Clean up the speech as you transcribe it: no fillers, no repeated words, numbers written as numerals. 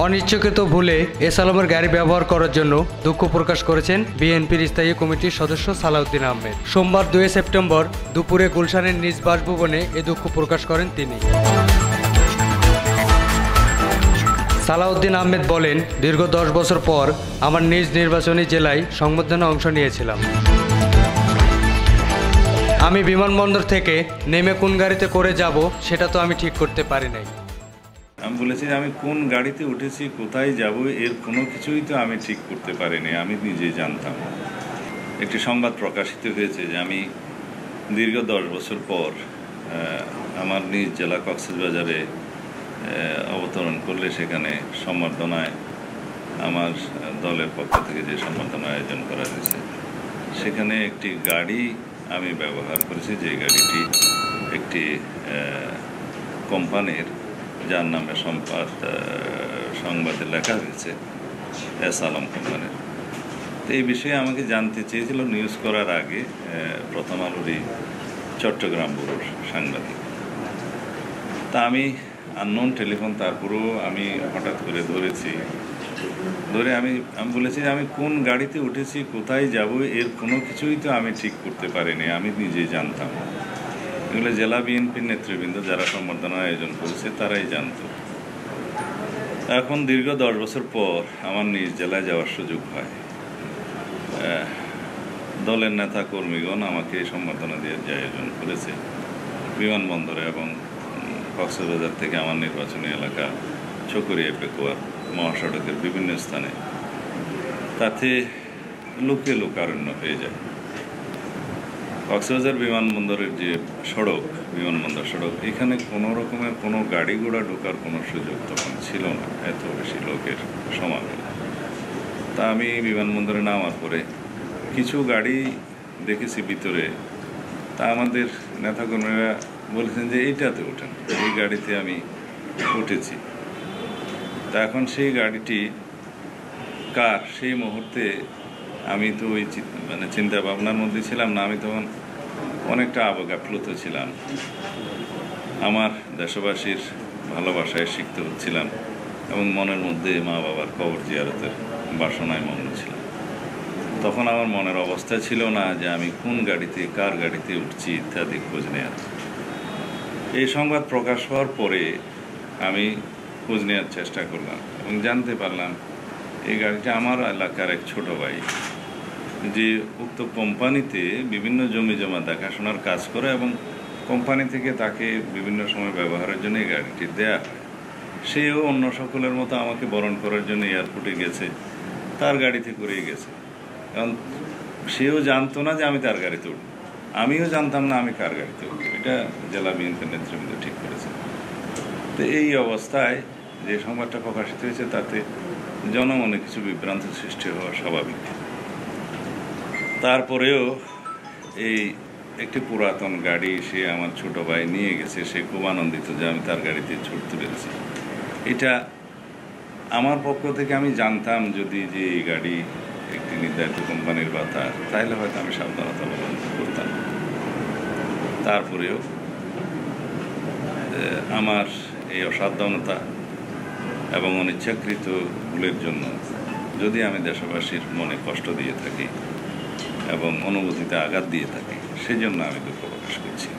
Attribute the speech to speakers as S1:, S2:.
S1: অনিচ্ছাকৃত ভুলে এস আলমের গাড়ি ব্যবহার করার জন্য দুঃখ প্রকাশ করেছেন বিএনপির স্থায়ী কমিটির সদস্য সালাউদ্দিন আহমেদ। সোমবার 2 সেপ্টেম্বর দুপুরে গুলশানের নিজ বাসভবনে এ দুঃখ প্রকাশ করেন তিনি। সালাউদ্দিন আহমেদ বলেন, দীর্ঘ 10 বছর পর আমার নিজ নির্বাচনী জেলায় সংবর্ধনায় অংশ নিয়েছিলাম। আমি বিমানবন্দর থেকে নেমে কোন গাড়িতে করে যাব সেটা তো আমি ঠিক করতে পারি নাই।
S2: আমি বলেছি যে আমি কোন গাড়িতে উঠেছি, কোথায় যাব, এর কোনো কিছুই তো আমি ঠিক করতে পারিনি, আমি নিজেই জানতাম। একটি সংবাদ প্রকাশিত হয়েছে যে আমি দীর্ঘ 10 বছর পর আমার নিজ জেলা কক্সবাজারে অবতরণ করলে সেখানে সম্বর্ধনায় আমার দলের পক্ষ থেকে যে সম্বর্ধনা আয়োজন করা হয়েছে সেখানে একটি গাড়ি আমি ব্যবহার করেছি, যে গাড়িটি একটি কোম্পানির, যার নামে সংবাদে লেখা হয়েছে এস আলম কোম্পানির। তো এই বিষয়ে আমাকে জানতে চেয়েছিল নিউজ করার আগে প্রথম আলোরই চট্টগ্রাম ব্যুরোর সাংবাদিক। তা আমি আননোন টেলিফোন, তারপরেও আমি হঠাৎ করে ধরে আমি বলেছি যে আমি কোন গাড়িতে উঠেছি, কোথায় যাব, এর কোনো কিছুই তো আমি ঠিক করতে পারিনি, আমি নিজেই জানতাম। এগুলো জেলা বিএনপির নেতৃবৃন্দ যারা সম্বর্ধনার আয়োজন করেছে তারাই জানত। এখন দীর্ঘ 10 বছর পর আমার নিজ জেলায় যাওয়ার সুযোগ হয়। দলের নেতা কর্মীগণ আমাকে সম্বর্ধনা দিয়ে যে আয়োজন করেছে বিমানবন্দরে এবং কক্সবাজার থেকে আমার নির্বাচনী এলাকা চকরিয়া পেকুয়া মহাসড়কের বিভিন্ন স্থানে, তাতে লোকে লোকারণ্য হয়ে যায়। কক্সবাজার বিমানবন্দরের যে সড়ক, বিমানবন্দর সড়ক, এখানে কোনো রকমের কোনো গাড়ি ঘোড়া ঢোকার কোনো সুযোগ তখন ছিল না, এত বেশি লোকের সমাগম। তা আমি বিমানবন্দরে নামার পরে কিছু গাড়ি দেখেছি ভিতরে, তা আমাদের নেতাকর্মীরা বলেছেন যে এইটাতে ওঠেন, এই গাড়িতে আমি উঠেছি। তা এখন সেই গাড়িটি কার, সেই মুহূর্তে আমি তো ওই চিন্তা ভাবনার মধ্যে ছিলাম না, আমি তখন অনেকটা আবেগাপ্লুত ছিলাম। আমার দেশবাসীর ভালোবাসায় সিক্ত হচ্ছিলাম এবং মনের মধ্যে মা বাবার কবর জিয়ারতের বাসনায় মগ্ন ছিলাম। তখন আমার মনের অবস্থা ছিল না যে আমি কোন গাড়িতে, কার গাড়িতে উঠছি ইত্যাদি খোঁজ নেওয়ার। এই সংবাদ প্রকাশ হওয়ার পরে আমি খোঁজ নেওয়ার চেষ্টা করলাম এবং জানতে পারলাম এই গাড়িটা আমার এলাকার এক ছোট ভাই, যে উক্ত কোম্পানিতে বিভিন্ন জমি জমা দেখাশোনার কাজ করে এবং কোম্পানি থেকে তাকে বিভিন্ন সময় ব্যবহারের জন্য এই গাড়িটি দেয়া হয়। সেও অন্য সকলের মতো আমাকে বরণ করার জন্য এয়ারপোর্টে গেছে, তার গাড়িতে করেই গেছে। কারণ সেও জানতো না যে আমি তার গাড়িতে উঠব, আমিও জানতাম না আমি কার গাড়িতে উঠব। এটা জেলা বিএনপির নেতৃবৃন্দ ঠিক করেছে। তো এই অবস্থায় যে সংবাদটা প্রকাশিত হয়েছে তাতে জনমনে কিছু বিভ্রান্ত সৃষ্টি হওয়া স্বাভাবিক। তারপরেও এই একটি পুরাতন গাড়ি সে আমার ছোট ভাই নিয়ে গেছে, সে খুব আনন্দিত যে আমি তার গাড়িতে ছুটতে পেরেছি। এটা আমার পক্ষ থেকে আমি জানতাম যদি যে এই গাড়ি একটি নির্ধারিত কোম্পানির কথা, তাহলে হয়তো আমি সাবধানতা অবলম্বন করতাম। তারপরেও আমার এই অসাবধানতা এবং অনিচ্ছাকৃত ভুলের জন্য যদি আমি দেশবাসীর মনে কষ্ট দিয়ে থাকি এবং অনুভূতিতে আঘাত দিয়ে থাকি, সেজন্য আমি দুঃখ প্রকাশ করছি।